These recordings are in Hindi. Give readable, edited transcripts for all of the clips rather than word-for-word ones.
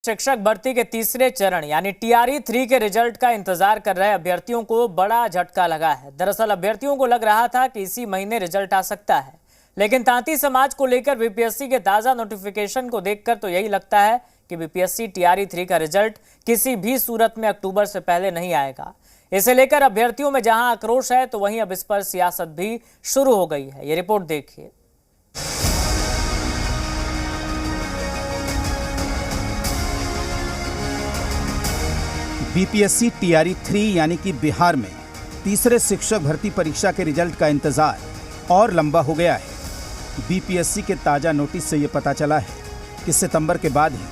शिक्षक भर्ती के तीसरे चरण यानी टीआरई 3 के रिजल्ट का इंतजार कर रहे अभ्यर्थियों को बड़ा झटका लगा है। दरअसल अभ्यर्थियों को लग रहा था कि इसी महीने रिजल्ट आ सकता है, लेकिन तांती समाज को लेकर बीपीएससी के ताजा नोटिफिकेशन को देखकर तो यही लगता है कि बीपीएससी टीआरई 3 का रिजल्ट किसी भी सूरत में अक्टूबर से पहले नहीं आएगा। इसे लेकर अभ्यर्थियों में जहां आक्रोश है तो वहीं अब इस पर सियासत भी शुरू हो गई है। ये रिपोर्ट देखिए। बीपीएससी टीआरई 3 यानी कि बिहार में तीसरे शिक्षक भर्ती परीक्षा के रिजल्ट का इंतजार और लंबा हो गया है। बीपीएससी के ताज़ा नोटिस से ये पता चला है कि सितंबर के बाद ही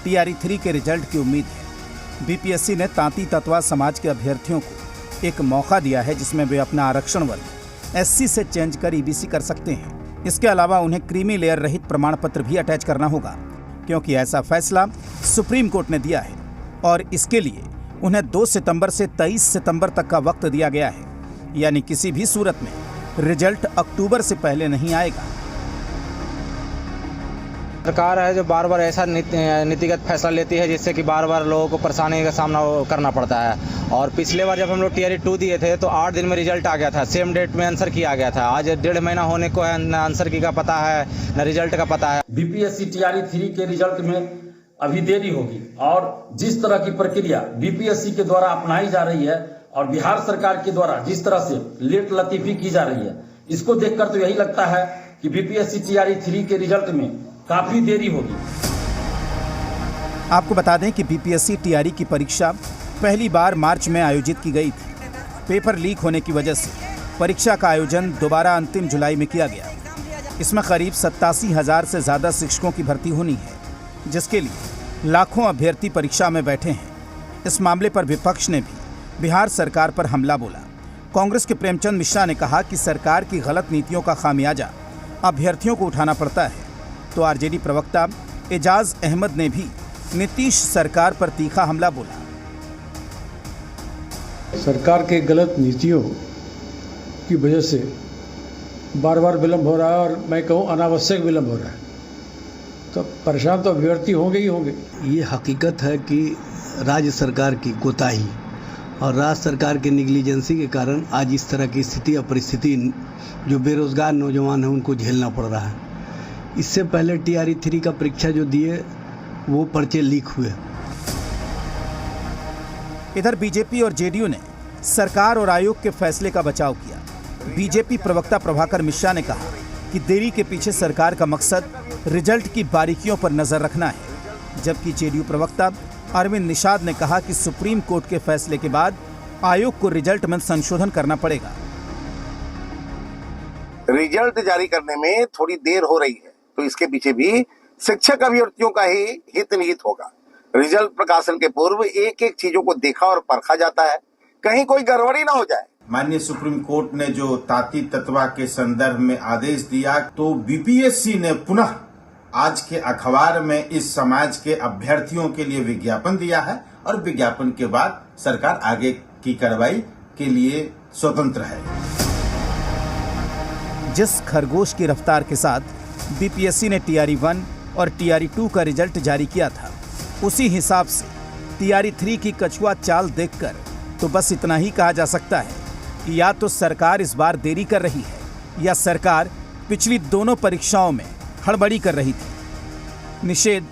टीआरई 3 के रिजल्ट की उम्मीद है। बीपीएससी ने तांती तत्वा समाज के अभ्यर्थियों को एक मौका दिया है जिसमें वे अपना आरक्षण वर्ग एससी से चेंज कर ईबीसी कर सकते हैं। इसके अलावा उन्हें क्रीमी लेयर रहित प्रमाण पत्र भी अटैच करना होगा, क्योंकि ऐसा फैसला सुप्रीम कोर्ट ने दिया है और इसके लिए उन्हें 2 सितंबर से 23 सितंबर तक का वक्त दिया गया है, यानी किसी भी सूरत में रिजल्ट अक्टूबर से पहले नहीं आएगा। सरकार है जो बार बार ऐसा नीतिगत फैसला लेती है जिससे कि बार बार लोगों को परेशानी का सामना करना पड़ता है। और पिछले बार जब हम लोग टीआरई 2 दिए थे तो 8 दिन में रिजल्ट आ गया था, सेम डेट में आंसर की आ गया था। आज 1.5 महीना होने को है, न आंसर की का पता है न रिजल्ट का पता है। बीपीएससी टीआरई 3 के रिजल्ट में अभी देरी होगी और जिस तरह की प्रक्रिया बीपीएससी के द्वारा अपनाई जा रही है और बिहार सरकार के द्वारा जिस तरह से लेट लतीफी की जा रही है, इसको देखकर तो यही लगता है कि बीपीएससी टीआरई 3 के रिजल्ट में काफी देरी होगी। आपको बता दें कि बीपीएससी टीआरई की परीक्षा पहली बार मार्च में आयोजित की गई थी। पेपर लीक होने की वजह से परीक्षा का आयोजन दोबारा अंतिम जुलाई में किया गया। इसमें करीब 87,000 से ज्यादा शिक्षकों की भर्ती होनी है, जिसके लिए लाखों अभ्यर्थी परीक्षा में बैठे हैं। इस मामले पर विपक्ष ने भी बिहार सरकार पर हमला बोला। कांग्रेस के प्रेमचंद मिश्रा ने कहा कि सरकार की गलत नीतियों का खामियाजा अभ्यर्थियों को उठाना पड़ता है, तो आरजेडी प्रवक्ता एजाज अहमद ने भी नीतीश सरकार पर तीखा हमला बोला। सरकार के गलत नीतियों की वजह से बार बार विलंब हो रहा है और मैं कहूँ अनावश्यक विलंब हो रहा है, तो परेशान तो अभ्यर्थी होंगे ही होंगे। ये हकीकत है कि राज्य सरकार की कोताही और राज्य सरकार के निगलिजेंसी के कारण आज इस तरह की स्थिति और परिस्थिति जो बेरोजगार नौजवान हैं उनको झेलना पड़ रहा है। इससे पहले टीआरई 3 का परीक्षा जो दिए वो पर्चे लीक हुए। इधर बीजेपी और जेडीयू ने सरकार और आयोग के फैसले का बचाव किया। बीजेपी प्रवक्ता प्रभाकर मिश्रा ने कहा कि देरी के पीछे सरकार का मकसद रिजल्ट की बारीकियों पर नजर रखना है, जबकि जेडीयू प्रवक्ता अरविंद निषाद ने कहा कि सुप्रीम कोर्ट के फैसले के बाद आयोग को रिजल्ट में संशोधन करना पड़ेगा। रिजल्ट जारी करने में थोड़ी देर हो रही है, तो इसके पीछे भी शिक्षक अभ्यर्थियों का ही हित निहित होगा। रिजल्ट प्रकाशन के पूर्व एक एक चीजों को देखा और परखा जाता है, कहीं कोई गड़बड़ी ना हो जाए। माननीय सुप्रीम कोर्ट ने जो तांती तत्वा के संदर्भ में आदेश दिया, तो बीपीएससी ने पुनः आज के अखबार में इस समाज के अभ्यर्थियों के लिए विज्ञापन दिया है और विज्ञापन के बाद सरकार आगे की कार्रवाई के लिए स्वतंत्र है। जिस खरगोश की रफ्तार के साथ बीपीएससी ने टीआरई 1 और टीआरई 2 का रिजल्ट जारी किया था, उसी हिसाब से टीआरई 3 की कछुआ चाल देखकर तो बस इतना ही कहा जा सकता है कि या तो सरकार इस बार देरी कर रही है या सरकार पिछली दोनों परीक्षाओं में हड़बड़ी कर रही थी। निषेध